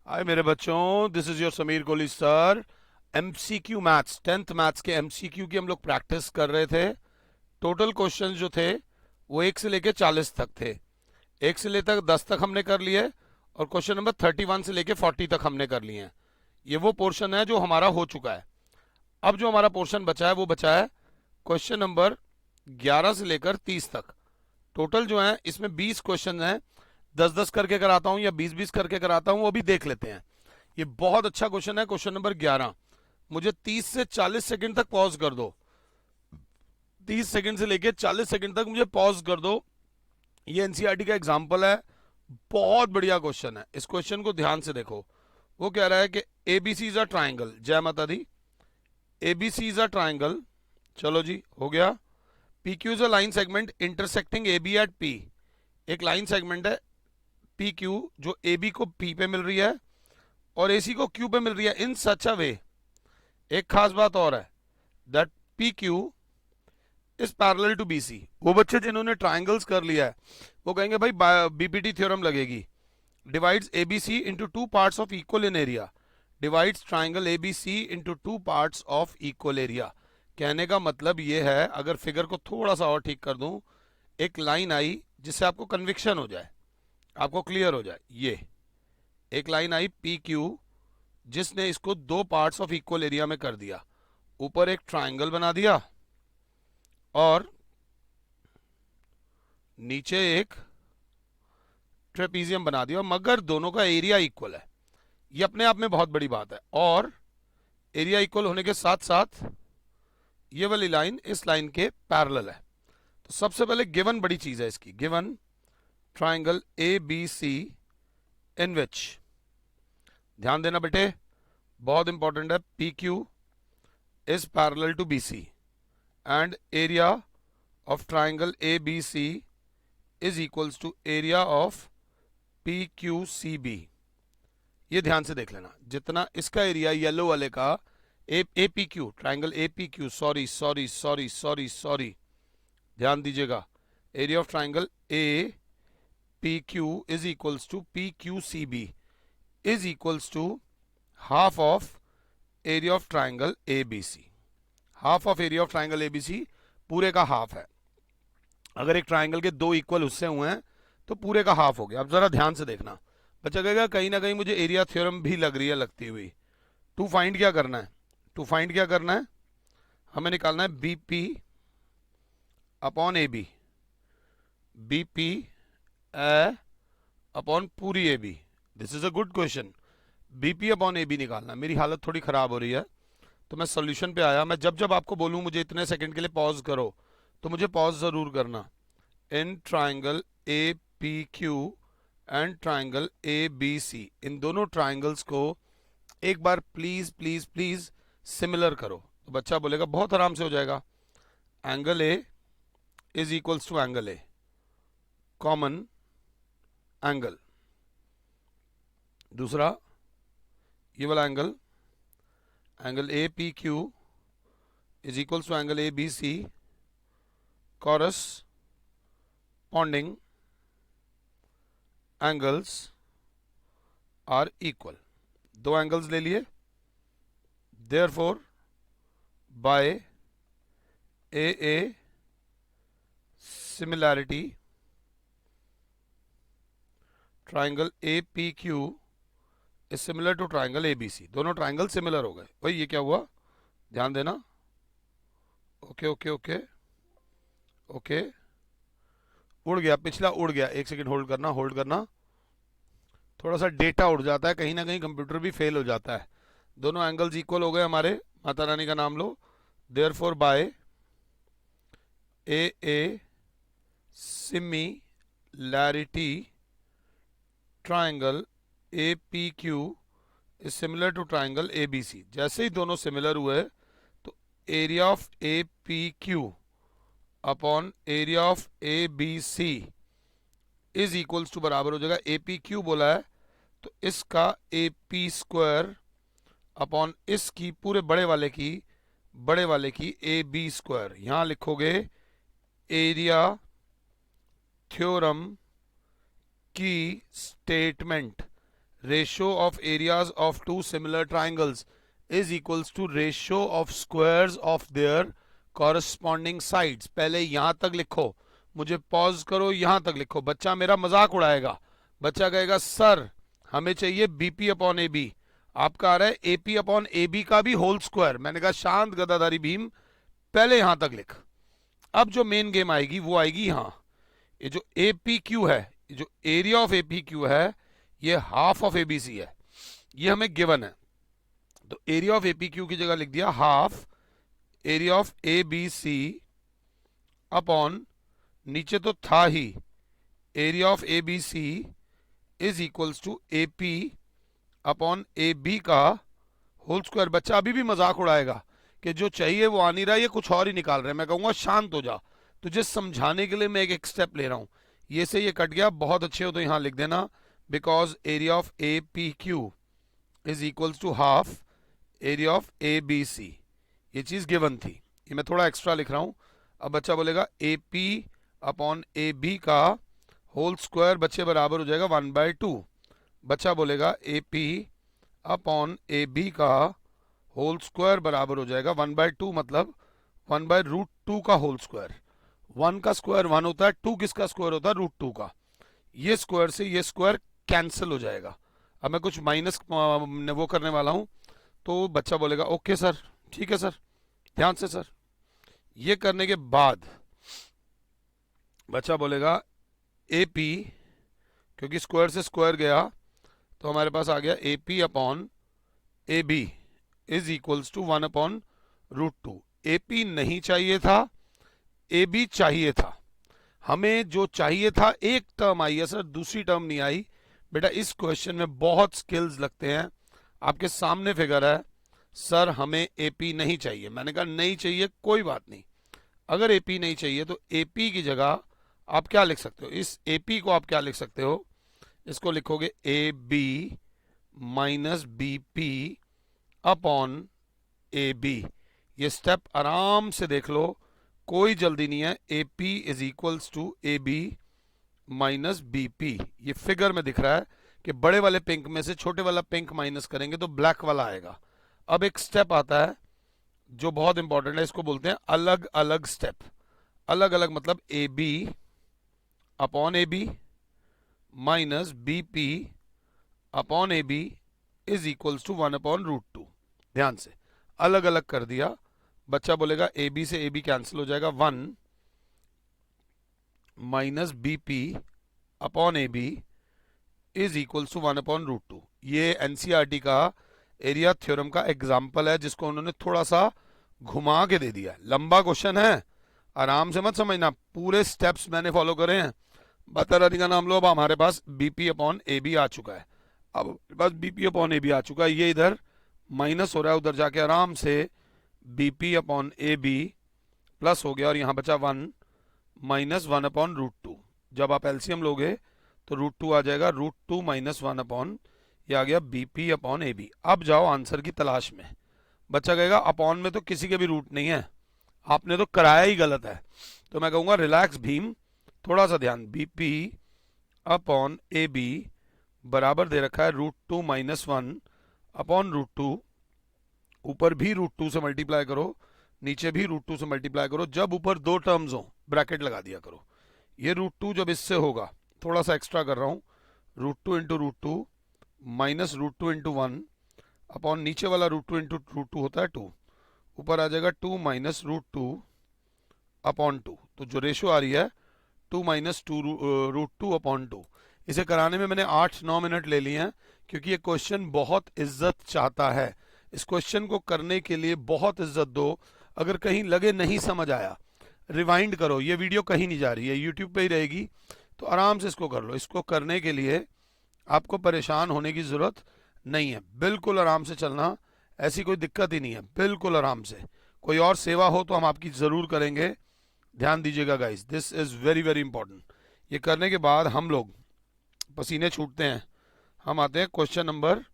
हाय मेरे बच्चों, this is your Sameer Kohli sir. MCQ maths 10th maths के एमसीक्यू की हम लोग प्रैक्टिस कर रहे थे। टोटल क्वेश्चंस जो थे वो 1 से लेके 40 तक थे। 1 से लेकर 10 तक हमने कर लिए और क्वेश्चन नंबर 31 से लेके 40 तक हमने कर लिए हैं। ये वो पोर्शन है जो हमारा हो चुका है। अब जो हमारा पोर्शन बचा है वो बचा है क्वेश्चन नंबर 11 से लेकर 30 तक। टोटल जो है इसमें 20 क्वेश्चन हैं। 10-10 करके कराता हूं या 20-20 करके कराता हूं, वो भी देख लेते हैं। ये बहुत अच्छा क्वेश्चन है, क्वेश्चन नंबर 11। मुझे 30 से 40 सेकंड तक पॉज कर दो। 30 सेकंड से लेके 40 सेकंड तक मुझे पॉज कर दो। ये एनसीईआरटी का एग्जाम्पल है। बहुत बढ़िया क्वेश्चन है। इस क्वेश्चन को ध्यान से देखो। वो कह रहा है कि एबीसी इज अ ट्राइंगल। जय माता दी। ABC is a triangle. चलो जी, हो गया। P Q is a line segment intersecting A B at P. एक लाइन सेगमेंट है पी क्यू जो ए बी को पी पे मिल रही है और एसी को क्यू पे मिल रही है इन सच अ वे। एक खास बात और है, that P Q is parallel to BC. वो बच्चे जिन्होंने ट्राइंगल्स कर लिया है वो कहेंगे भाई बीपीटी थ्योरम लगेगी। Divides ABC into two parts of equal in area. Divides triangle ABC into two parts of equal area. कहने का मतलब ये है, अगर फिगर को थोड़ा सा और ठीक कर दूं, एक लाइन आई जिससे आपको कन्विक्शन हो जाए, आपको क्लियर हो जाए। ये एक लाइन आई पी क्यू जिसने इसको दो पार्ट्स ऑफ इक्वल एरिया में कर दिया। ऊपर एक ट्राइंगल बना दिया और नीचे एक ट्रेपीजियम बना दिया, मगर दोनों का एरिया इक्वल है। ये अपने आप में बहुत बड़ी बात है। और एरिया इक्वल होने के साथ साथ ये वाली लाइन इस लाइन के पैरेलल है। तो सबसे पहले गिवन बड़ी चीज है इसकी। Given triangle A B C in which, ध्यान देना बेटे, बहुत इंपॉर्टेंट है, P Q is parallel to BC and area of triangle ABC is equals to area of PQCB। ये ध्यान से देख लेना, जितना इसका एरिया येलो वाले का APQ, triangle APQ, sorry sorry sorry sorry sorry, ध्यान दीजिएगा। Area of triangle APQ is equals to PQCB is equals to half of area of triangle ABC. Half of area of triangle ABC पूरे का half है। अगर एक triangle के दो equal हिस्से हुए हैं तो पूरे का हाफ हो गया। अब जरा ध्यान से देखना, बच्चा कहेगा कहीं ना कहीं मुझे एरिया थ्योरम भी लग रही है लगती हुई। टू फाइंड क्या करना है? टू फाइंड क्या करना है? हमें निकालना है BP upon A B. BP upon पूरी A B. This is a good question. BP upon A B निकालना। मेरी हालत थोड़ी खराब हो रही है तो मैं सोल्यूशन पे आया। मैं जब जब आपको बोलूं मुझे इतने सेकंड के लिए पॉज करो तो मुझे पॉज जरूर करना। In triangle A P Q and triangle A B C, इन दोनों ट्राइंगल्स को एक बार प्लीज प्लीज प्लीज सिमिलर करो। तो बच्चा बोलेगा बहुत आराम से हो जाएगा। Angle A is equals to angle A, common angle. दूसरा ये वाला angle, angle A P Q is equals to angle A B C, corresponding angles are equal. दो एंगल्स ले लिए, therefore by A similarity triangle A P Q is similar to triangle A B C. दोनों triangle similar हो गए। भाई ये क्या हुआ? ध्यान देना। ओके ओके ओके ओके, उड़ गया, पिछला उड़ गया। एक सेकंड होल्ड करना, होल्ड करना। थोड़ा सा डेटा उड़ जाता है, कहीं ना कहीं कंप्यूटर भी फेल हो जाता है। दोनों एंगल्स इक्वल हो गए हमारे। माता रानी का नाम लो। Therefore by A similarity triangle A P Q is similar to triangle A B C. जैसे ही दोनों सिमिलर हुए तो area of A P Q upon area of A B C is equals to बराबर हो जाएगा। ए पी क्यू बोला है तो इसका ए पी स्क्वायर अपॉन इसकी पूरे बड़े वाले की ए बी स्क्वायर। यहां लिखोगे एरिया थ्योरम की statement. Ratio of areas of two similar triangles is equals to ratio of squares of their corresponding sides. पहले यहां तक लिखो, मुझे पॉज करो, यहां तक लिखो। बच्चा मेरा मजाक उड़ाएगा, बच्चा कहेगा सर हमें चाहिए बीपी अपॉन ए बी, आपका आ रहा है एपी अपॉन ए बी का भी होल स्क्वायर। मैंने कहा शांत गदाधारी भीम, पहले यहां तक लिख। अब जो मेन गेम आएगी वो आएगी यहां। ये जो ए पी क्यू है, ये जो area of A P Q है, ये half of A B C है, ये हमें गिवन है। तो area of A P Q की जगह लिख दिया half area of A B C upon, नीचे तो था ही area of A B C is equals to A P upon A B का होल स्क्वायर। बच्चा अभी भी मजाक उड़ाएगा कि जो चाहिए वो आ नहीं रहा, ये कुछ और ही निकाल रहे हैं। मैं कहूंगा शांत हो जा, तुझे समझाने के लिए मैं एक स्टेप ले रहा हूं। ये से ये कट गया, बहुत अच्छे हो तो यहां लिख देना because area of A P Q is equals to half area of A B C. ये चीज गिवन थी, ये मैं थोड़ा एक्स्ट्रा लिख रहा हूं। अब बच्चा बोलेगा A P upon A B का होल स्क्वायर बच्चे बराबर हो जाएगा 1/2। बच्चा बोलेगा A P upon A B का होल स्क्वायर बराबर हो जाएगा 1/2, मतलब 1/√2 का होल स्क्वायर। 1 का स्क्वायर 1 होता है, 2 किसका स्क्वायर होता है, √2 का। ये स्क्वायर से ये स्क्वायर कैंसिल हो जाएगा। अब मैं कुछ माइनस वो करने वाला हूं, तो बच्चा बोलेगा ओके सर, ठीक है सर, ध्यान से सर। ये करने के बाद बच्चा बोलेगा ए पी, क्योंकि स्क्वायर से स्क्वायर गया तो हमारे पास आ गया A P upon A B is equals to 1/√2। A P नहीं चाहिए था, ए बी चाहिए था। हमें जो चाहिए था एक टर्म आई है सर, दूसरी टर्म नहीं आई। बेटा इस क्वेश्चन में बहुत स्किल्स लगते हैं। आपके सामने फिगर है, सर हमें एपी नहीं चाहिए। मैंने कहा नहीं चाहिए कोई बात नहीं, अगर एपी नहीं चाहिए तो एपी की जगह आप क्या लिख सकते हो, इस एपी को आप क्या लिख सकते हो, इसको लिखोगे A B minus B P upon A B. ये स्टेप आराम से देख लो, कोई जल्दी नहीं है। A P is equals to A B minus B P. ये फिगर में दिख रहा है कि बड़े वाले पिंक में से छोटे वाला पिंक माइनस करेंगे तो ब्लैक वाला आएगा। अब एक स्टेप आता है जो बहुत इंपॉर्टेंट है, इसको बोलते हैं अलग अलग स्टेप। अलग अलग मतलब A B upon A B minus B P upon A B is equals to 1/√2। ध्यान से अलग अलग कर दिया। बच्चा बोलेगा ए बी से ए बी कैंसिल हो जाएगा, 1 minus B P upon A B is equals to 1/√2। ये एनसीईआरटी का एरिया थ्योरम का एग्जाम्पल है, जिसको उन्होंने थोड़ा सा घुमा के दे दिया। लंबा क्वेश्चन है, आराम से मत समझना, पूरे स्टेप्स मैंने फॉलो करे हैं। बता का नाम लो। अब हमारे पास बीपी अपॉन ए बी आ चुका है। अब हमारे पास बीपी अपॉन ए बी आ चुका है, ये इधर माइनस हो रहा है, उधर जाके आराम से BP upon A B plus हो गया, और यहां बचा 1 माइनस 1/√2। जब आप एलसीएम लोगे तो √2 आ जाएगा, √2 माइनस 1 अपॉन, ये आ गया बीपी अपॉन ए बी। अब जाओ आंसर की तलाश में। बच्चा कहेगा अपॉन में तो किसी के भी रूट नहीं है, आपने तो कराया ही गलत है। तो मैं कहूंगा रिलैक्स भीम, थोड़ा सा ध्यान। बीपी अपॉन ए बी बराबर दे रखा है √2 माइनस 1 अपॉन √2। ऊपर भी √2 से मल्टीप्लाई करो, नीचे भी √2 से मल्टीप्लाई करो। जब ऊपर दो टर्म्स हो ब्रैकेट लगा दिया करो। ये √2 जब इससे होगा, थोड़ा सा एक्स्ट्रा कर रहा हूं, √2 इंटू √2 माइनस √2 इंटू 1 अपॉन नीचे वाला √2 इंटू √2 होता है 2, ऊपर आ जाएगा 2 माइनस √2 अपॉन 2। तो जो रेशो आ रही है 2 माइनस √2 अपॉन 2। इसे कराने में मैंने 8-9 मिनट ले लिए हैं, क्योंकि ये क्वेश्चन बहुत इज्जत चाहता है। इस क्वेश्चन को करने के लिए बहुत इज्जत दो। अगर कहीं लगे नहीं समझ आया, रिवाइंड करो, ये वीडियो कहीं नहीं जा रही है, यूट्यूब पे ही रहेगी, तो आराम से इसको कर लो। इसको करने के लिए आपको परेशान होने की जरूरत नहीं है, बिल्कुल आराम से चलना, ऐसी कोई दिक्कत ही नहीं है, बिल्कुल आराम से। कोई और सेवा हो तो हम आपकी जरूर करेंगे, ध्यान दीजिएगा guys, this is very very important. ये करने के बाद हम लोग पसीने छूटते हैं, हम आते हैं क्वेश्चन नंबर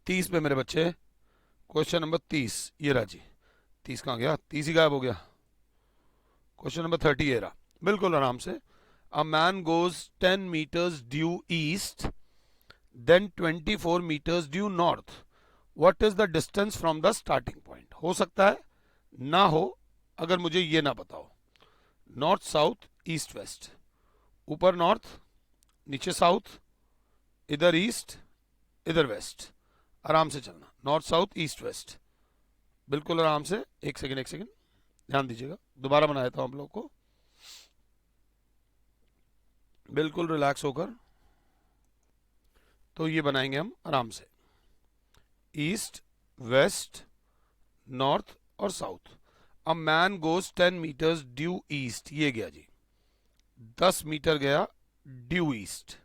30 पे मेरे बच्चे। क्वेश्चन नंबर 30, ये रहा जी। 30 कहाँ गया, 30 ही गायब हो गया। क्वेश्चन नंबर 30 ये रहा, बिल्कुल आराम से। A man goes 10 meters due east then 24 meters due north, what is the distance from the starting point? हो सकता है ना हो अगर मुझे ये ना पता हो। नॉर्थ साउथ ईस्ट वेस्ट, ऊपर नॉर्थ नीचे साउथ, इधर ईस्ट इधर वेस्ट, आराम से चलना, नॉर्थ साउथ ईस्ट वेस्ट, बिल्कुल आराम से। एक सेकेंड ध्यान दीजिएगा, दोबारा बना देता हूं आप लोग को, बिल्कुल रिलैक्स होकर। तो ये बनाएंगे हम आराम से, ईस्ट वेस्ट नॉर्थ और साउथ। अ man goes 10 meters due east, ये गया जी 10 मीटर गया ड्यू ईस्ट,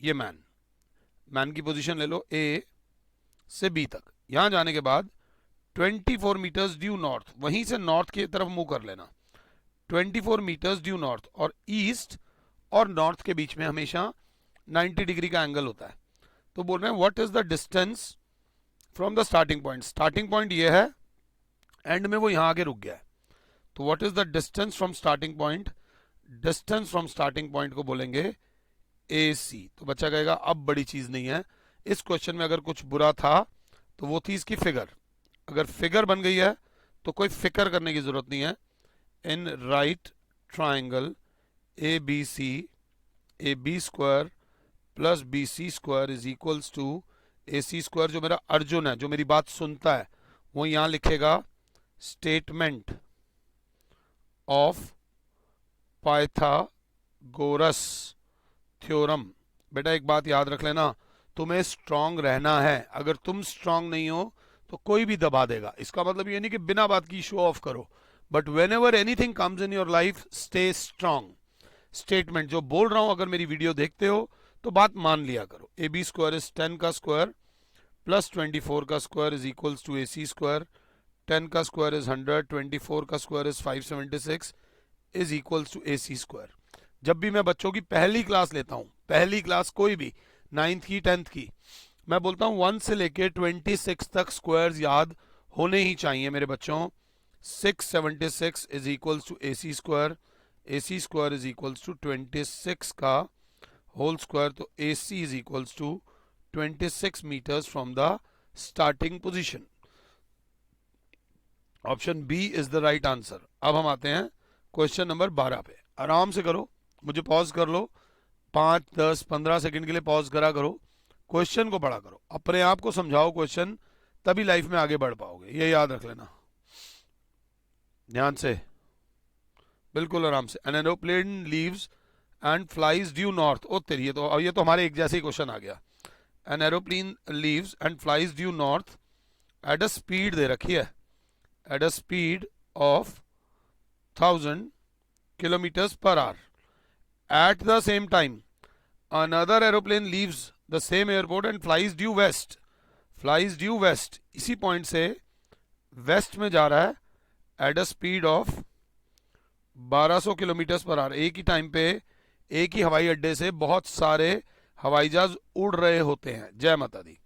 ये मैन की पोजीशन ले लो ए से बी तक। यहां जाने के बाद 24 meters ड्यू नॉर्थ, वहीं से नॉर्थ की तरफ मूव कर लेना। 24 meters ड्यू नॉर्थ, और ईस्ट और नॉर्थ के बीच में हमेशा 90 डिग्री का एंगल होता है। तो बोल रहे हैं what is the distance from the starting point. Starting point ये है, एंड में वो यहां आगे रुक गया है। तो what is the distance from starting point? Distance from starting point को बोलेंगे ए सी। तो बच्चा कहेगा अब बड़ी चीज नहीं है, इस क्वेश्चन में अगर कुछ बुरा था तो वो थी इसकी फिगर। अगर फिगर बन गई है तो कोई फिक्र करने की जरूरत नहीं है। In right triangle A B C, A B square plus B C square is equals to A C square. जो मेरा अर्जुन है, जो मेरी बात सुनता है, वो यहां लिखेगा स्टेटमेंट ऑफ पाइथागोरस थ्योरम। बेटा एक बात याद रख लेना, तुम्हें स्ट्रांग रहना है। अगर तुम स्ट्रांग नहीं हो तो कोई भी दबा देगा। इसका मतलब ये नहीं कि बिना बात की शो ऑफ करो, but when ever anything comes in your life stay strong. Statement जो बोल रहा हूं, अगर मेरी वीडियो देखते हो तो बात मान लिया करो। ए बी स्क्वायर इज 10 का स्क्वायर प्लस 24 का square is equals to A C square. 10 का स्क्वायर इज 100, 24 का square is 576 is equals to A C square. जब भी मैं बच्चों की पहली क्लास लेता हूं, पहली क्लास कोई भी, 9th की 10th की, मैं बोलता हूं 1 से लेके 26 तक स्क्वायर्स याद होने ही चाहिए मेरे बच्चों। 676 is equals to A C square, A C square is equals to 26 का होल स्क्वायर। तो A C is equals to 26 meters from the starting position. Option B is the right answer. अब हम आते हैं क्वेश्चन नंबर 12 पे। आराम से करो, मुझे पॉज कर लो, 5, 10, 15 सेकंड के लिए पॉज करा करो, क्वेश्चन को पढ़ा करो, अपने आप को समझाओ क्वेश्चन, तभी लाइफ में आगे बढ़ पाओगे। ये याद रख लेना ध्यान से, बिल्कुल आराम से। An aeroplane leaves and flies due north. ओ तेरी, ये तो हमारे एक जैसे ही क्वेश्चन आ गया। An aeroplane leaves and flies due north at a speed दे रखी है, at a speed of 1000 kilometers per hour. At the same time, another aeroplane leaves the same airport and flies due west. Flies due west. इसी point से waste में जा रहा है at a speed of 1200 kilometre per hour. एक ही time पे एक ही हवाई अड्डे से बहुत सारे हवाई जहाज उड़ रहे होते हैं। जय माता दी।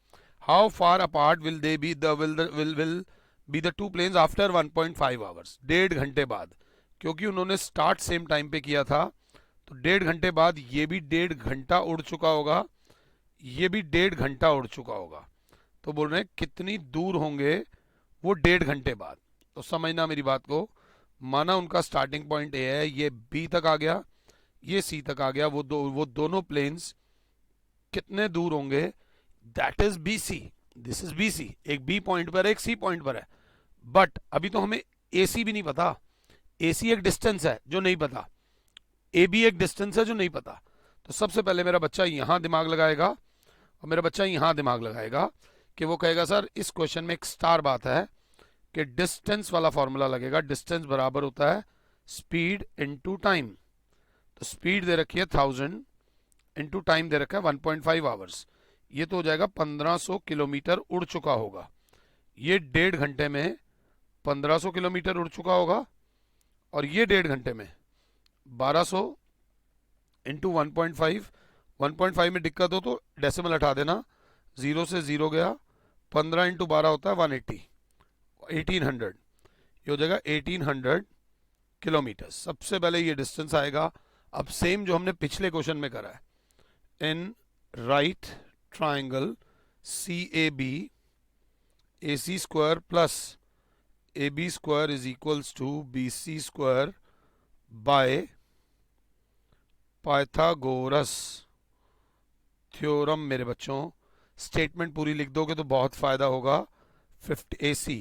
How far apart will they be will be the two planes after 1.5 hours. 1.5 घंटे बाद, क्योंकि उन्होंने स्टार्ट सेम टाइम पे किया था, तो 1.5 घंटे बाद ये भी 1.5 घंटा उड़ चुका होगा, ये भी 1.5 घंटा उड़ चुका होगा। तो बोल रहे हैं कितनी दूर होंगे वो 1.5 घंटे बाद। तो समझना मेरी बात को, माना उनका स्टार्टिंग पॉइंट ए है, ये बी तक आ गया, ये सी तक आ गया, वो दोनों प्लेन्स कितने दूर होंगे? That is B C, this is B C. एक बी पॉइंट पर है, एक सी पॉइंट पर है, बट अभी तो हमें ए सी भी नहीं पता। ए सी एक डिस्टेंस है जो नहीं पता, ए बी एक डिस्टेंस है जो नहीं पता। तो सबसे पहले मेरा बच्चा यहां दिमाग लगाएगा और मेरा बच्चा यहां दिमाग लगाएगा कि वो कहेगा सर इस क्वेश्चन में एक स्टार बात है कि डिस्टेंस वाला फॉर्मूला लगेगा। डिस्टेंस बराबर होता है स्पीड इनटू टाइम। तो स्पीड दे रखी है 1000 इनटू टाइम दे रखा है 1.5 आवर्स। ये तो हो जाएगा 1500 किलोमीटर उड़ चुका होगा। ये 1.5 घंटे में 1500 किलोमीटर उड़ चुका होगा, और ये 1.5 घंटे में 1200 इंटू 1.5। 1.5 में दिक्कत हो तो डेसिमल हटा देना, 0 से 0 गया, 15 इंटू 12 होता है 180, 1800। ये हो जाएगा 1800 किलोमीटर। सबसे पहले ये डिस्टेंस आएगा। अब सेम जो हमने पिछले क्वेश्चन में करा है, in right triangle CAB AC square plus AB square is equals to BC square by Pythagoras theorem. मेरे बच्चों स्टेटमेंट पूरी लिख दोगे तो बहुत फायदा होगा। 50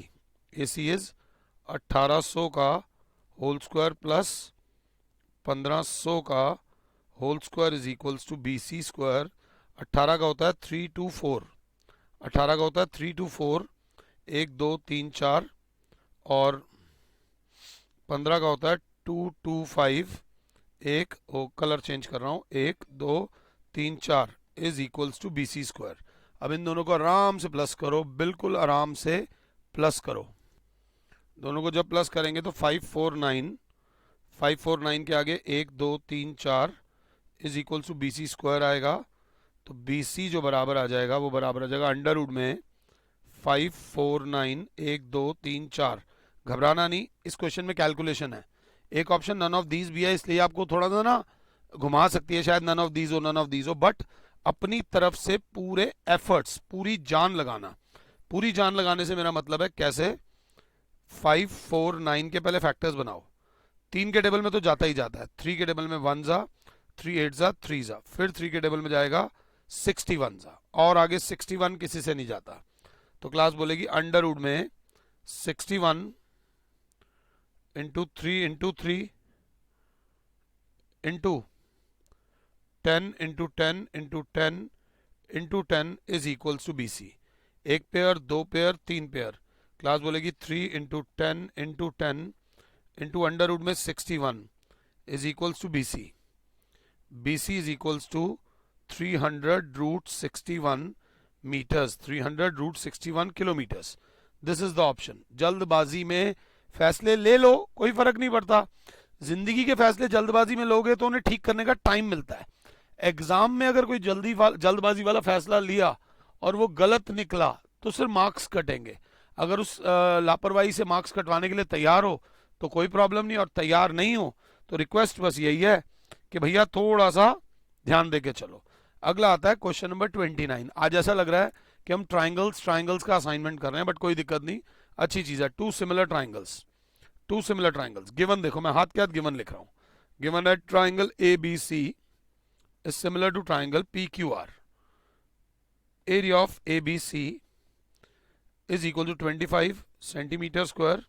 AC इज 1800 का होल स्क्वायर प्लस 1500 का whole square is equals to BC square. 18 का होता है 324, 18 का होता है 324, 1 2 3 4, और 15 का होता है 225, एक कलर चेंज कर रहा हूं, 1 2 3 4 is equals to BC square. अब इन दोनों को आराम से प्लस करो, बिल्कुल आराम से प्लस करो। दोनों को जब प्लस करेंगे तो 549, 549 के आगे 1 2 3 4 is equals to BC square आएगा। तो BC जो बराबर आ जाएगा वो बराबर आ जाएगा अंडर रूट में 549, 1 2 3 4। घबराना नहीं, इस क्वेश्चन में कैलकुलेशन है। एक ऑप्शन नन ऑफ दीज भी है, इसलिए आपको थोड़ा सा ना घुमा सकती है, शायद नन ऑफ दीज हो, नन ऑफ दीज हो, बट अपनी तरफ से पूरे एफर्ट्स, पूरी जान लगाना। पूरी जान लगाने से मेरा मतलब है कैसे, 549 के पहले फैक्टर्स बनाओ। 3 के टेबल में तो जाता ही जाता है, 3 के टेबल में 1 जा, 3 8 जा, 3 जा, फिर 3 के टेबल में जाएगा 61 जा, और आगे 61 किसी से नहीं जाता। तो क्लास बोलेगी अंडर रूट में 61 into 3 into 3 into 10 into 10 into 10 into 10 is equals to BC। एक पेयर, दो पेयर, तीन पेयर। क्लास बोलेगी 3 into 10 into 10 into under root में 61 is equals to BC। BC is equals to 300 root 61 metres, 300 root 61 kilometres. This is the option. जल्दबाजी में फैसले ले लो, कोई फर्क नहीं पड़ता। जिंदगी के फैसले जल्दबाजी में लोगे तो उन्हें ठीक करने का टाइम मिलता है। एग्जाम में अगर कोई जल्दबाजी वाला फैसला लिया और वो गलत निकला तो सिर्फ मार्क्स कटेंगे। अगर उस लापरवाही से मार्क्स कटवाने के लिए तैयार हो तो कोई प्रॉब्लम नहीं, और तैयार नहीं हो तो रिक्वेस्ट बस यही है कि भैया थोड़ा सा ध्यान दे के चलो। अगला आता है क्वेश्चन नंबर 29। आज ऐसा लग रहा है कि हम ट्राइंगल्स का असाइनमेंट कर रहे हैं, बट कोई दिक्कत नहीं, अच्छी चीज है। टू सिमिलर ट्राइंगल्स गिवन, देखो मैं हाथ के हाथ गिवन लिख रहा हूं। गिवन है triangle ABC is similar to triangle PQR. Area of ABC is equal to 25 centimeter square.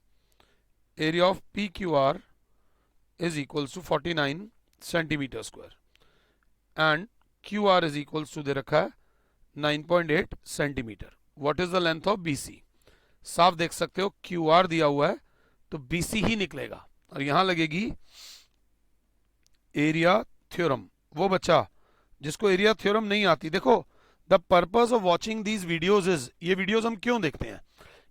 Area of PQR is equals to 49 centimeter square. And QR is equals to दे रखा है 9.8 centimeter. What is the length of BC? साफ देख सकते हो QR दिया हुआ है तो BC ही निकलेगा, और यहां लगेगी एरिया थ्योरम। वो बच्चा जिसको एरिया थ्योरम नहीं आती, देखो the purpose of watching these videos is, ये वीडियोज हम क्यों देखते हैं?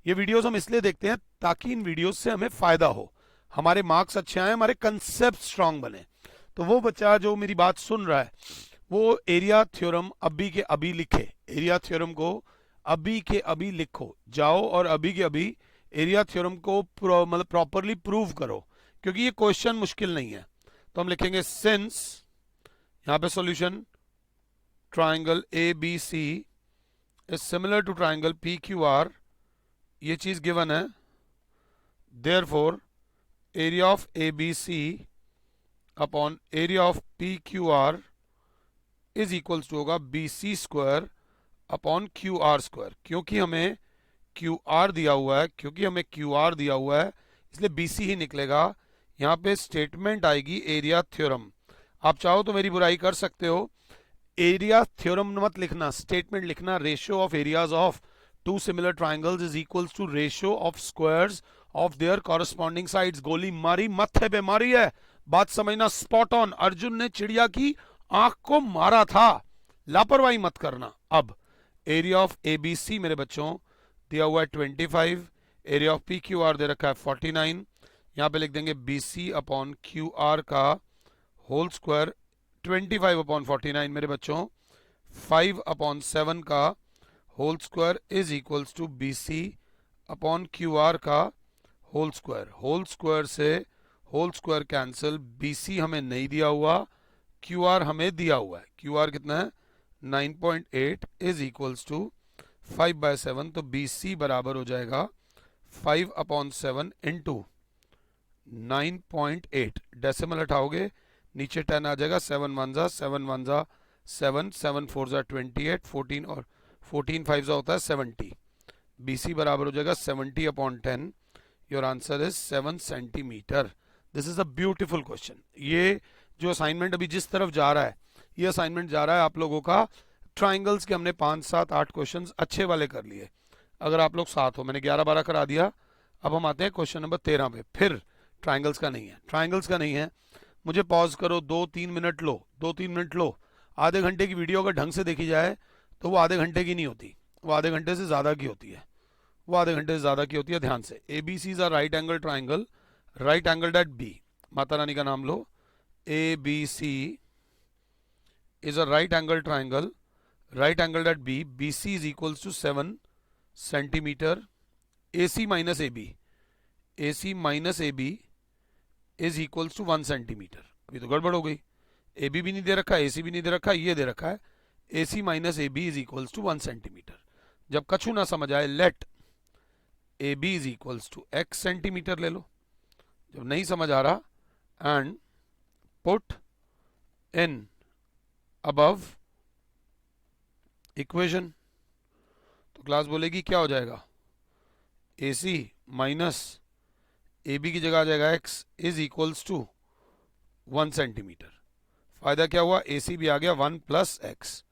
ये वीडियोज हम इसलिए देखते हैं ताकि इन वीडियोज से हमें फायदा हो, हमारे मार्क्स अच्छे आए, हमारे कंसेप्ट स्ट्रांग बने। तो वो बच्चा जो मेरी बात सुन रहा है वो एरिया थ्योरम अभी के अभी लिखे, एरिया थ्योरम को अभी के अभी लिखो, जाओ और अभी के अभी एरिया थ्योरम को मतलब प्रॉपरली प्रूव करो, क्योंकि ये क्वेश्चन मुश्किल नहीं है। तो हम लिखेंगे सिंस, यहां पे solution, triangle ABC is similar to triangle PQR, ये चीज गिवन है, therefore area of ABC upon area of PQR is equals to होगा BC square upon QR square. क्योंकि हमें QR दिया हुआ है, इसलिए BC ही निकलेगा। यहां पे स्टेटमेंट आएगी एरिया थ्योरम। आप चाहो तो मेरी बुराई कर सकते हो, एरिया थ्योरम मत लिखना, स्टेटमेंट लिखना। Ratio of areas of two similar triangles is equals to ratio of squares of their corresponding sides. गोली मारी, मत्थे पे मारी है, बात समझना, स्पॉट ऑन। अर्जुन ने चिड़िया की आंख को मारा था, लापरवाही मत करना। अब एरिया ऑफ ABC मेरे बच्चों दिया हुआ है 25, एरिया ऑफ PQR दे रखा है 49। यहां पे लिख देंगे BC अपॉन QR का होल स्क्वायर, 25 अपॉन 49 मेरे बच्चों 5 अपॉन 7 का whole square is equals to BC upon QR का होल स्क्वायर। होल स्क्वायर से होल स्क्वायर कैंसिल, BC हमें नहीं दिया हुआ, QR हमें दिया हुआ है। QR कितना है 9.8 इज इक्वल्स टू 5/7, तो BC बराबर हो जाएगा 5/7 इंटू 9.8। डेसिमल हटाओगे नीचे 10 आ जाएगा, 7 1 जा 7 1 जा 7, 7 4 जा 28, 14 और 14 5 जा होता है 70। BC बराबर हो जाएगा 70/10। Your answer is 7 centimetre. This is a beautiful question. ये जो असाइनमेंट अभी जिस तरफ जा रहा है, ये असाइनमेंट जा रहा है आप लोगों का ट्राइंगल्स के। हमने 5 7 8 क्वेश्चन अच्छे वाले कर लिए। अगर आप लोग साथ हो, मैंने 11 12 करा दिया। अब हम आते हैं क्वेश्चन नंबर 13 पे। फिर ट्राइंगल्स का नहीं है, ट्राइंगल्स का नहीं है। मुझे पॉज करो, 2-3 मिनट लो, 2-3 मिनट लो। आधे घंटे की वीडियो अगर ढंग से देखी जाए तो वो आधे घंटे की नहीं होती, वो आधे घंटे से ज़्यादा की होती है, वो आधे घंटे से ज़्यादा की होती है। ध्यान से, ABC is a right angle triangle, right angle at B। Mata रानी का नाम लो। ABC is a right angle triangle, right angle at B। BC is equals to 7 centimetre. AC minus AB, AC minus AB is equals to 1 centimetre. अभी तो गड़बड़ हो गई, AB भी नहीं दे रखा, AC भी नहीं दे रखा, ये दे रखा है AC minus AB is equals to 1 centimetre. जब कछु ना समझ आए, let AB is equals to x centimetre ले लो। जब नहीं समझ आ रहा, and put in above equation, तो क्लास बोलेगी क्या हो जाएगा, AC माइनस AB की जगह आ जाएगा x is equals to 1 centimetre. फायदा क्या हुआ, AC भी आ गया 1 प्लस x।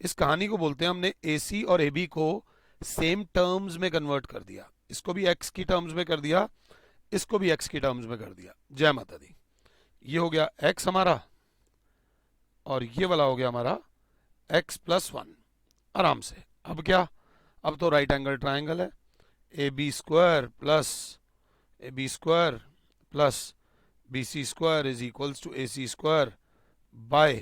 इस कहानी को बोलते हैं हमने AC और AB को सेम टर्म्स में कन्वर्ट कर दिया। इसको भी x की टर्म्स में कर दिया, इसको भी x की टर्म्स में कर दिया। जय माता दी। ये हो गया x हमारा, और ये वाला हो गया हमारा x प्लस 1। आराम से। अब क्या, अब तो राइट एंगल ट्राइंगल है। AB square plus BC square is equals to AC square by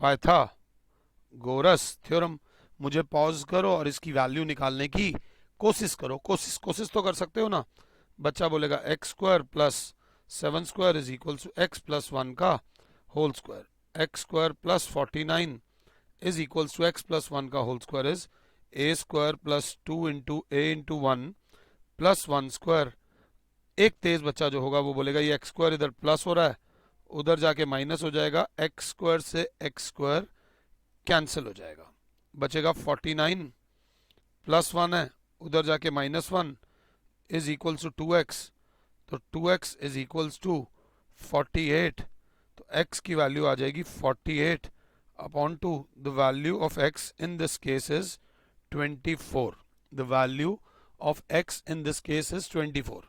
Pythagoras theorem. मुझे पॉज करो और इसकी वैल्यू निकालने की कोशिश करो। कोशिश तो कर सकते हो ना। बच्चा बोलेगा x square plus 7 square is equals to x plus 1 का whole square. x square plus 49 is equals to x plus 1 का whole square is a square plus 2 into a into 1 plus 1 square. एक तेज बच्चा जो होगा वो बोलेगा ये x स्क्वायर इधर प्लस हो रहा है, उधर जाके माइनस हो जाएगा, x स्क्वायर से x स्क्वायर कैंसिल हो जाएगा, बचेगा 49 प्लस 1 है, उधर जाके -1 इज इक्वल्स टू 2x। तो 2x इज इक्वल्स टू 48। तो x की वैल्यू आ जाएगी 48 upon 2। The value of x in this case is 24। The value of x in this case is 24।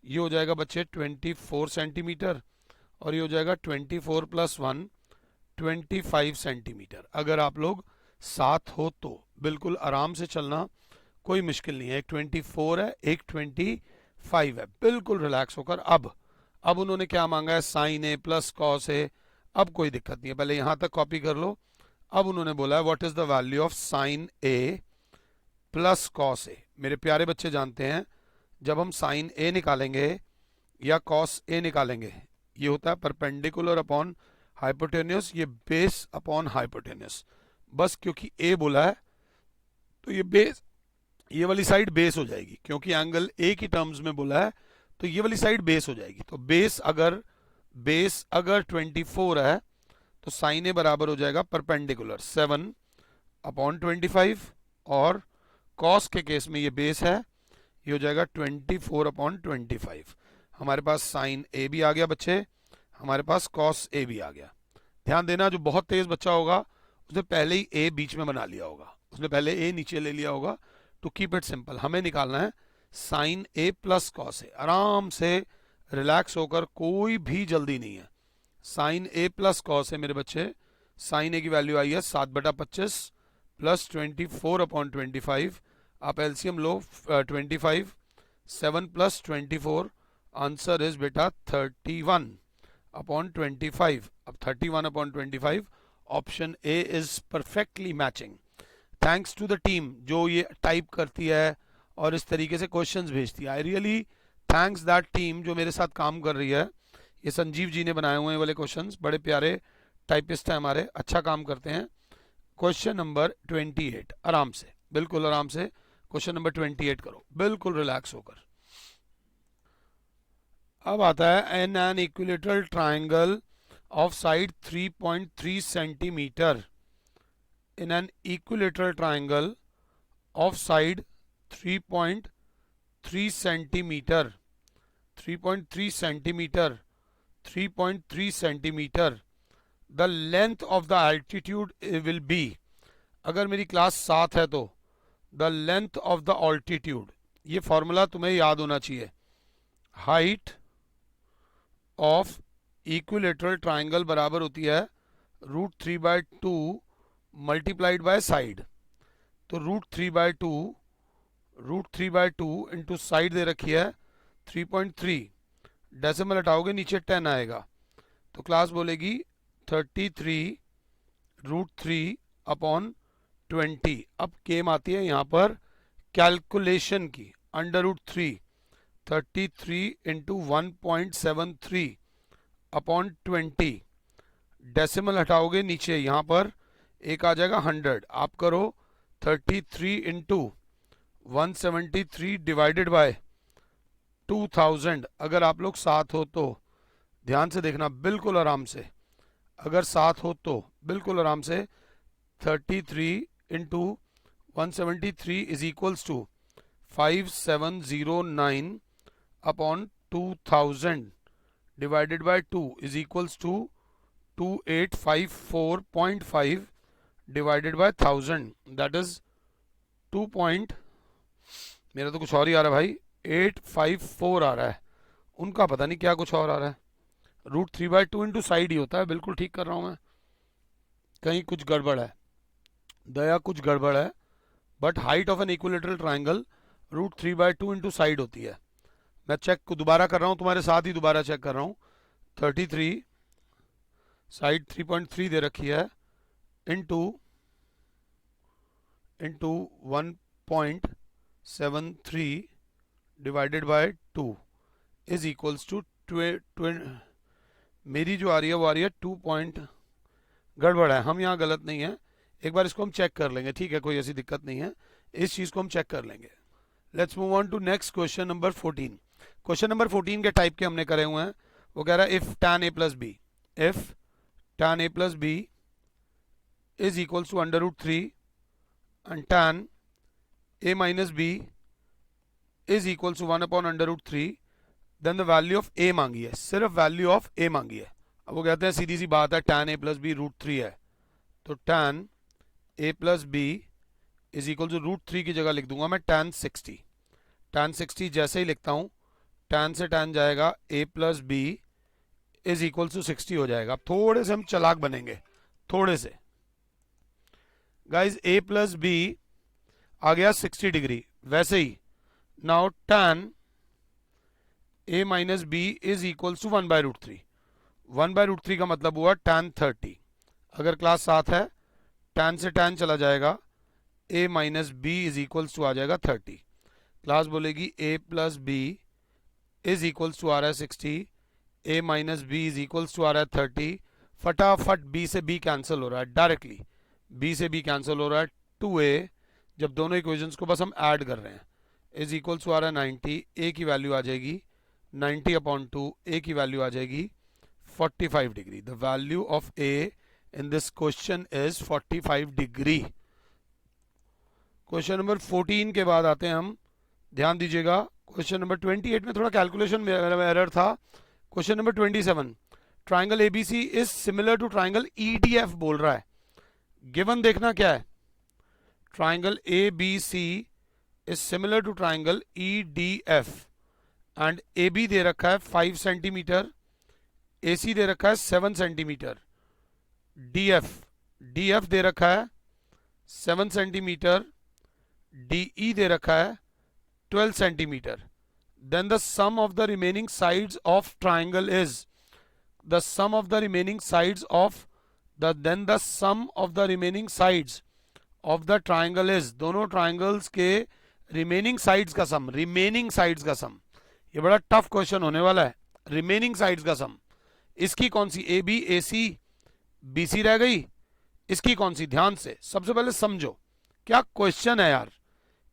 ये हो जाएगा बच्चे 24 सेंटीमीटर, और ये हो जाएगा 24 प्लस 1 25 सेंटीमीटर। अगर आप लोग साथ हो तो बिल्कुल आराम से चलना, कोई मुश्किल नहीं है। एक 24 है, एक 25 है, बिल्कुल रिलैक्स होकर। अब उन्होंने क्या मांगा है, साइन ए प्लस कॉस ए। अब कोई दिक्कत नहीं है, पहले यहां तक कॉपी कर लो। अब उन्होंने बोला है what is the value of sine A plus cos A. मेरे प्यारे बच्चे जानते हैं, जब हम साइन ए निकालेंगे या कॉस ए निकालेंगे, ये होता है परपेंडिकुलर अपॉन हाइपोटेन्यूस, ये बेस अपॉन हाइपोटेन्यूस। बस क्योंकि ए बोला है तो ये बेस, ये वाली साइड बेस हो जाएगी, क्योंकि एंगल ए की टर्म्स में बोला है तो ये वाली साइड बेस हो जाएगी। तो बेस अगर 24 है तो साइन ए बराबर हो जाएगा परपेंडिकुलर 7 अपॉन 25, और कॉस के केस में ये बेस है, ये हो जाएगा 24 अपॉन 25। हमारे पास साइन ए भी आ गया बच्चे, हमारे पास कॉस ए भी आ गया। ध्यान देना, जो बहुत तेज बच्चा होगा उसने पहले ही ए बीच में बना लिया होगा, उसने पहले ए नीचे ले लिया होगा। टू कीप इट सिंपल, हमें निकालना है साइन ए प्लस कॉस ए। आराम से रिलैक्स होकर, कोई भी जल्दी नहीं है। Sign A plus cos A मेरे बच्चे, साइन ए की वैल्यू आई है 7/25 प्लस 24 अपॉन 25। आप एलसीएम लो 25, 7 प्लस 24, आंसर इज बेटा 31 अपॉन 25। अब 31 upon 25, option A is perfectly matching. Thanks to the team जो ये टाइप करती है और इस तरीके से क्वेश्चंस भेजती है। I really thanks that team जो मेरे साथ काम कर रही है। ये संजीव जी ने बनाए हुए हैं वाले क्वेश्चंस, बड़े प्यारे टाइपिस्ट हैं हमारे, अच्छा काम करते हैं। क्वेश्चन नंबर 28, आराम से, बिल्कुल आराम से क्वेश्चन नंबर 28 करो, बिल्कुल रिलैक्स होकर। अब आता है in an equilateral triangle of side 3.3 centimetre, in an equilateral triangle of side 3.3 centimetre, 3.3 centimetre, 3.3 centimetre, the length of the altitude will be, अगर मेरी क्लास 7 है तो the length of the altitude, ये फॉर्मूला तुम्हें याद होना चाहिए, हाइट ऑफ इक्विलेटरल ट्राइंगल बराबर होती है √3/2 मल्टीप्लाइड बाय साइड। तो √3/2 इंटू साइड दे रखी है 3.3, डेसिमल हटाओगे नीचे 10 आएगा, तो क्लास बोलेगी 33√3/20। अब केम आती है यहां पर कैलकुलेशन की, √3, 33 इंटू 1.73/20, डेसिमल हटाओगे नीचे यहां पर एक आ जाएगा 100। आप करो 33 इंटू 173 डिवाइडेड बाय 2000। अगर आप लोग साथ हो तो ध्यान से देखना, बिल्कुल आराम से, अगर साथ हो तो बिल्कुल आराम से, 33 into 173 is equals to 5709/2000 divided by 2 is equals to 2854.5 divided by 1000, that is 2 point, मेरा तो कुछ और ही आ रहा है भाई, 854 आ रहा है, उनका पता नहीं क्या कुछ और आ रहा है। √3/2 इंटू साइड ही होता है, बिल्कुल ठीक कर रहा हूं मैं, कहीं कुछ गड़बड़ है दया, कुछ गड़बड़ है, but height of an equilateral triangle √3/2 into side होती है। मैं चेक को दोबारा कर रहा हूं, तुम्हारे साथ ही दोबारा चेक कर रहा हूं, 33 साइड 3.3 दे रखी है into 1.73 divided by 2 is equals to, मेरी जो आ रही है वो आ रही है 2 पॉइंट, गड़बड़ है, हम यहाँ गलत नहीं है, एक बार इसको हम चेक कर लेंगे, ठीक है, कोई ऐसी दिक्कत नहीं है, इस चीज को हम चेक कर लेंगे। Let's move on to next question number 14। Question number 14 के टाइप के हमने करे हुए हैं, वो कह रहा है if tan a plus b, if tan a plus b is equals to √3 and tan a minus b is equals to 1/√3, then the value of a मांगी है, सिर्फ वैल्यू ऑफ a मांगी है। अब वो कहते हैं सीधी सी बात है, tan a plus b √3 है, तो tan a plus b is equal to √3 की जगह लिख दूंगा मैं tan 60। tan 60 जैसे ही लिखता हूं, tan से tan जाएगा, a plus b is equal to 60 हो जाएगा। थोड़े से हम चालाक बनेंगे, थोड़े से गाइज, a plus b आ गया 60 डिग्री, वैसे ही now tan a minus b is equal to 1/√3। 1/√3 का मतलब हुआ tan 30, अगर क्लास 7 है tan से tan चला जाएगा, a minus B is equals to आ जाएगा 30, क्लास बोलेगी a plus B is equals to आ रहा है 60, a minus B is equals to आ रहा है 30, फटाफट b से b कैंसिल हो रहा है, डायरेक्टली b से b कैंसिल हो रहा है, 2a, जब दोनों इक्वेशंस को बस हम ऐड कर रहे हैं, इज इक्वल्स टू आ रहा है 90, a की वैल्यू आ जाएगी 90/2, a की वैल्यू आ जाएगी 45 degree. The value of a in this question is 45 degree. Question number 14 के बाद आते हैं हम, ध्यान दीजिएगा, क्वेश्चन नंबर 28 में थोड़ा कैलकुलेशन में एरर था। Question number 27, triangle ABC is similar to triangle EDF बोल रहा है, गिवन देखना क्या है, triangle ABC is similar to triangle EDF and AB दे रखा है 5 सेंटीमीटर, AC दे रखा है 7 सेंटीमीटर, DF दे रखा है 7 सेंटीमीटर, DE दे रखा है 12 centimetre, then the sum of the remaining sides of triangle is, the sum of the remaining sides of the, then the sum of the remaining sides of the triangle is, दोनों triangles के remaining sides का सम, remaining sides का सम, ये बड़ा tough question होने वाला है, remaining sides का सम, इसकी कौन सी, AB AC BC रह गई, इसकी कौन सी, ध्यान से सबसे पहले समझो क्या क्वेश्चन है यार,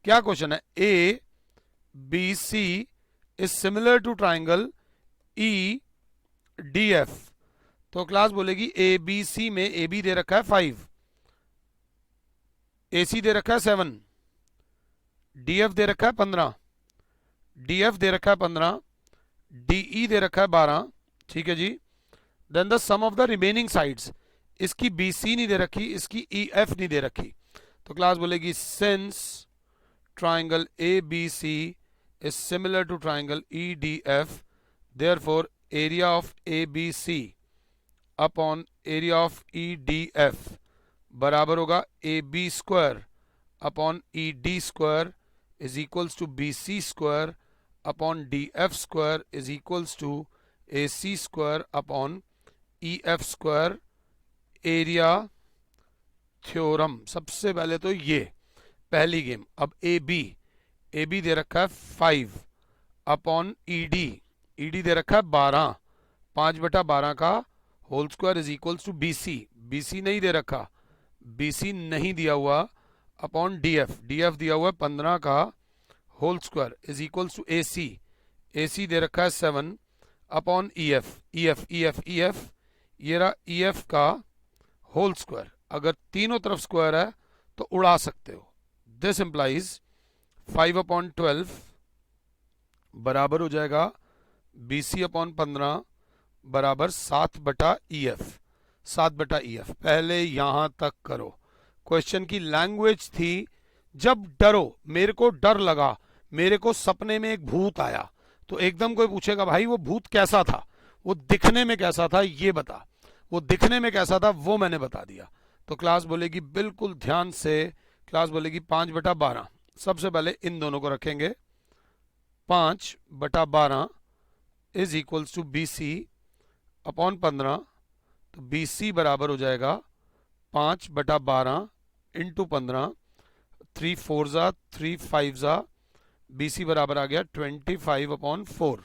क्या क्वेश्चन है। A B C is similar to triangle E D F. तो क्लास बोलेगी ए बी सी में ए बी दे रखा है 5, ए सी दे रखा है 7, डी एफ दे रखा है 15, डी एफ दे रखा है 15, डीई दे रखा है 12, ठीक है जी। Then the sum of the remaining sides, इसकी बी सी नहीं दे रखी, इसकी ई एफ नहीं दे रखी। तो क्लास बोलेगी since triangle A B C is similar to triangle E D F, therefore area of A B C upon area of E D F बराबर होगा A B square upon E D square is equals to B C square upon D F square is equals to A C square upon E F square. Area theorem, सबसे पहले तो ये पहली game. अब A B दे रखा है 5 upon E D दे रखा है 12, 5/12 का whole square is equals to B C नहीं दे रखा, बी सी नहीं दिया हुआ, अपॉन डी एफ दिया हुआ है 15 का whole square is equals to A C दे रखा है 7 अपॉन ई एफ ये रहा ई एफ का होल स्क्वायर। अगर तीनों तरफ स्क्वायर है तो उड़ा सकते हो। दिस इंप्लाइज 5/12 बराबर हो जाएगा बी सी अपॉन 15 बराबर 7/EF। पहले यहां तक करो। क्वेश्चन की लैंग्वेज थी जब डरो, मेरे को डर लगा, मेरे को सपने में एक भूत आया, तो एकदम कोई पूछेगा भाई वो भूत कैसा था, वो दिखने में कैसा था ये बता, वो दिखने में कैसा था वो मैंने बता दिया। तो क्लास बोलेगी बिल्कुल ध्यान से, क्लास बोलेगी 5/12। सबसे पहले इन दोनों को रखेंगे, 5/12 is equals to B C upon 15। तो बी सी बराबर हो जाएगा 5/12 इंटू 15, 3 4 3 5 बी सी बराबर आ गया 25/4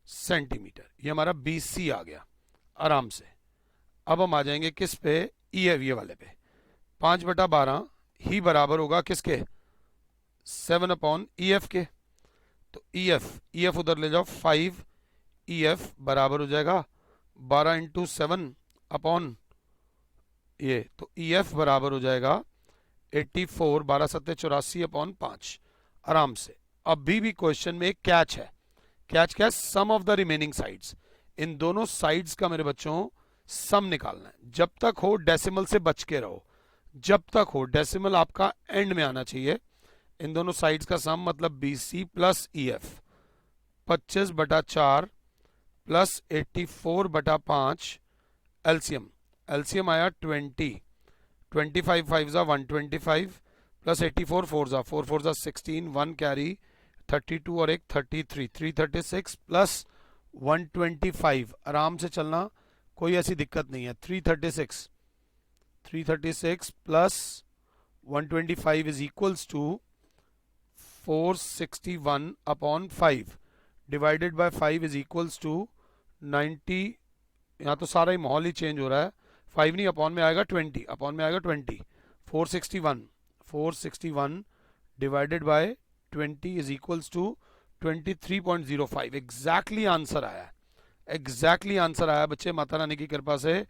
सेंटीमीटर। ये हमारा बी सी आ गया आराम से। अब हम आ जाएंगे किस पे, ये वाले पे। 5/12 ही बराबर होगा किसके, 7/EF के। तो EF उधर ले जाओ 5, EF बराबर हो जाएगा 12 इंटू 7 अपॉन ये, तो EF बराबर हो जाएगा 84, 12 7 84 अपॉन 5 आराम से। अभी भी क्वेश्चन में एक कैच है। कैच क्या है, सम ऑफ द रिमेनिंग साइड्स। इन दोनों साइड्स का मेरे बच्चों सम निकालना है। जब तक हो डेसिमल से बच के रहो, जब तक हो डेसिमल आपका एंड में आना चाहिए। इन दोनों साइड्स का सम मतलब B C plus E F, 25/4 plus 84/5 LCM आया 20, 25 5 125 प्लस 84 4 4 16, 1 कैरी 32 और एक 33, 336 प्लस 125। आराम से चलना, कोई ऐसी दिक्कत नहीं है। 336 plus 125 is equals to 461 upon 5 divided by 5 is equals to 90। यहाँ तो सारा ही माहौल ही चेंज हो रहा है। 5 नहीं, अपॉन में आएगा 20, अपॉन में आएगा 20। 461 divided by 20 is equals to 23.05। Exactly answer आया, एग्जैक्टली आंसर आया बच्चे, माता रानी की कृपा से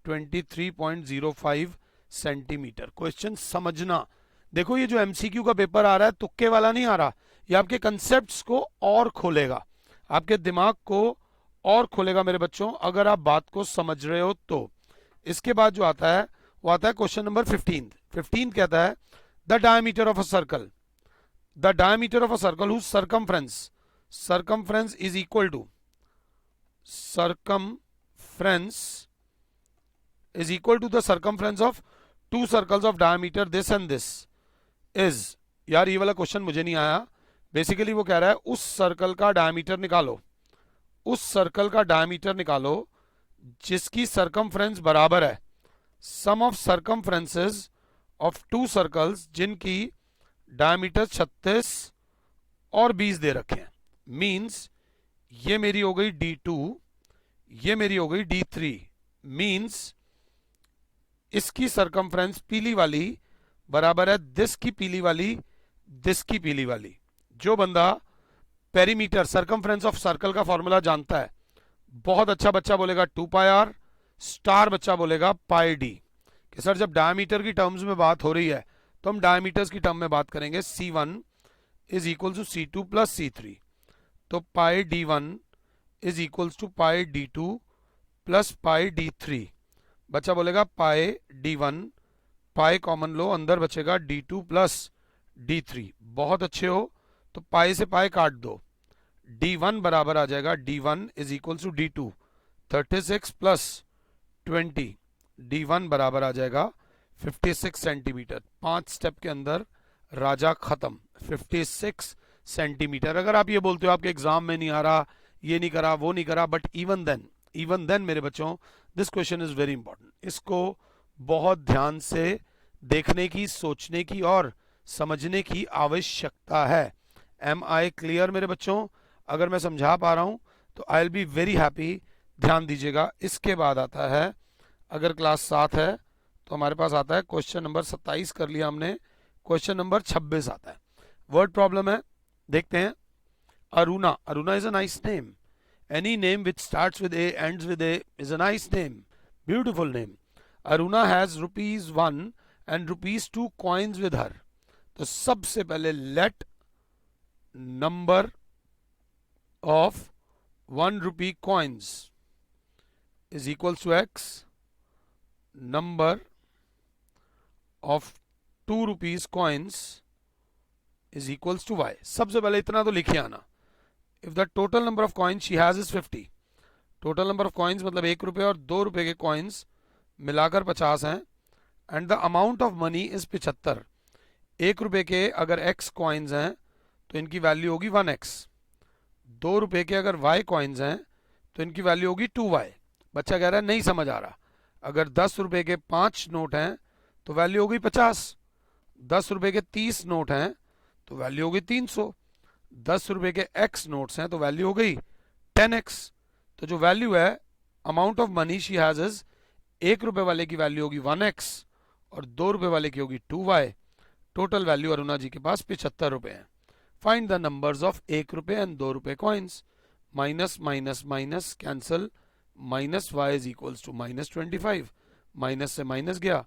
23.05 सेंटीमीटर। क्वेश्चन समझना, देखो ये जो एमसीक्यू का पेपर आ रहा है तुक्के वाला नहीं आ रहा, ये आपके कंसेप्ट्स को और खोलेगा, आपके दिमाग को और खोलेगा मेरे बच्चों, अगर आप बात को समझ रहे हो तो। इसके बाद जो आता है वो आता है क्वेश्चन नंबर 15 कहता है the diameter of a circle, the diameter of a circle whose circumference is equal to, circumference is equal to the circumference of two circles of diameter this and this is। यार ये वाला question मुझे नहीं आया। Basically वो कह रहा है उस सर्कल का डायमीटर निकालो, उस सर्कल का डायमीटर निकालो जिसकी सरकमफ्रेंस बराबर है सम ऑफ सरकमफ्रेंसेस ऑफ टू सर्कल्स जिनकी डायमीटर 36 और 20 दे रखे हैं। मींस ये मेरी हो गई D2, ये मेरी हो गई D3। मींस इसकी सरकमफ्रेंस पीली वाली बराबर है दिस की पीली वाली, दिस की पीली वाली। जो बंदा पेरीमीटर सरकमफ्रेंस ऑफ सर्कल का फॉर्मूला जानता है, बहुत अच्छा बच्चा बोलेगा 2 पाई आर, स्टार बच्चा बोलेगा पाई डी। कि सर जब डायमीटर की टर्म्स में बात हो रही है तो हम डायमीटर्स की टर्म में बात करेंगे। C1 is equal to C2 plus C3, तो pi D1 is equal to pi D2 plus pi D3। बच्चा बोलेगा पाई D1, पाई कॉमन लो, अंदर बचेगा D2 प्लस D3। बहुत अच्छे हो, तो पाई से पाई काट दो, D1 बराबर आ जाएगा D1 is equal to D2 36 plus 20, D1 बराबर आ जाएगा 56 सेंटीमीटर। 5 स्टेप के अंदर राजा खत्म, 56 सेंटीमीटर। अगर आप ये बोलते हो आपके एग्जाम में नहीं आ रहा, ये नहीं करा, वो नहीं करा, बट इवन देन मेरे बच्चों this question is very important. इसको बहुत ध्यान से देखने की, सोचने की और समझने की आवश्यकता है। एम आई क्लियर मेरे बच्चों? अगर मैं समझा पा रहा हूं तो I will be very happy. ध्यान दीजिएगा। इसके बाद आता है, अगर क्लास 7 है तो हमारे पास आता है क्वेश्चन नंबर 27 कर लिया हमने, क्वेश्चन नंबर 26 आता है। वर्ड प्रॉब्लम है, देखते हैं। Aruna, Aruna is a nice name. Any name which starts with A ends with A is a nice name, beautiful name. Aruna has ₹1 and ₹2 coins with her. तो सबसे पहले let number of ₹1 coins is equals to x, number of ₹2 coins is equals to y। सबसे पहले इतना तो लिखे आना। If the total number of coins she has is 50, total number of coins मतलब ₹1 और ₹2 के कॉइन्स मिलाकर 50 हैं, and the amount of money is 75। ₹1 के अगर x कॉइन्स हैं तो इनकी वैल्यू होगी 1x। ₹2 के अगर y कॉइन्स हैं तो इनकी वैल्यू होगी 2y। बच्चा कह रहा है नहीं समझ आ रहा। अगर ₹10 के 5 नोट हैं तो वैल्यू होगी 50। ₹10 के 30 नोट हैं तो वैल्यू होगी 300। ₹10 के x नोट्स हैं तो वैल्यू हो गई 10x। तो जो वैल्यू है amount of money she has is, ₹1 वाले की वैल्यू होगी 1x और ₹2 वाले की होगी 2y। टोटल वैल्यू अरुणा जी के पास ₹75 है। Find the numbers of ₹1 and ₹2 coins. Minus minus minus cancel, minus y is equals to -25। Minus से माइनस गया,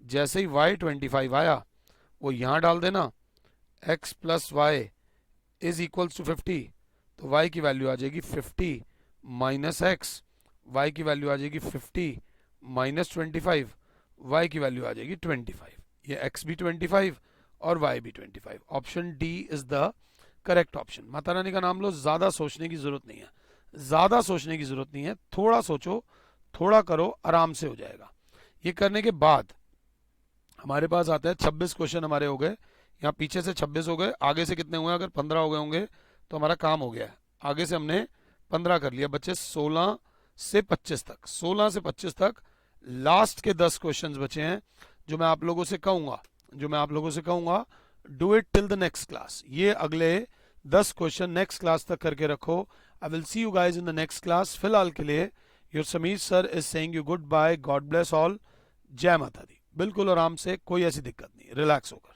जैसे ही y 25 आया वो यहां डाल देना, x plus y is equals to 50। तो y की वैल्यू आ जाएगी 50 माइनस एक्स, y की वैल्यू आ जाएगी 50 माइनस 25, y की वैल्यू आ जाएगी 25। ये x भी 25 और y भी 25। Option D is the correct option. Mata Rani का नाम लो, ज्यादा सोचने की जरूरत नहीं है, ज्यादा सोचने की जरूरत नहीं है। थोड़ा सोचो, थोड़ा करो, आराम से हो जाएगा। ये करने के बाद हमारे पास आता है 26 क्वेश्चन हमारे हो गए। यहाँ पीछे से 26 हो गए, आगे से कितने हुए? अगर 15 हो गए होंगे तो हमारा काम हो गया है। आगे से हमने 15 कर लिया। बच्चे 16 से 25 तक, 16 से 25 तक लास्ट के 10 क्वेश्चंस बचे हैं जो मैं आप लोगों से कहूंगा do it till the next class. ये अगले 10 क्वेश्चन नेक्स्ट क्लास तक करके रखो। I will see you guys in the next class. फिलहाल के लिए your Sameer sir is saying you goodbye, God bless all, जय माता दी। बिल्कुल आराम से, कोई ऐसी दिक्कत नहीं, रिलैक्स होकर।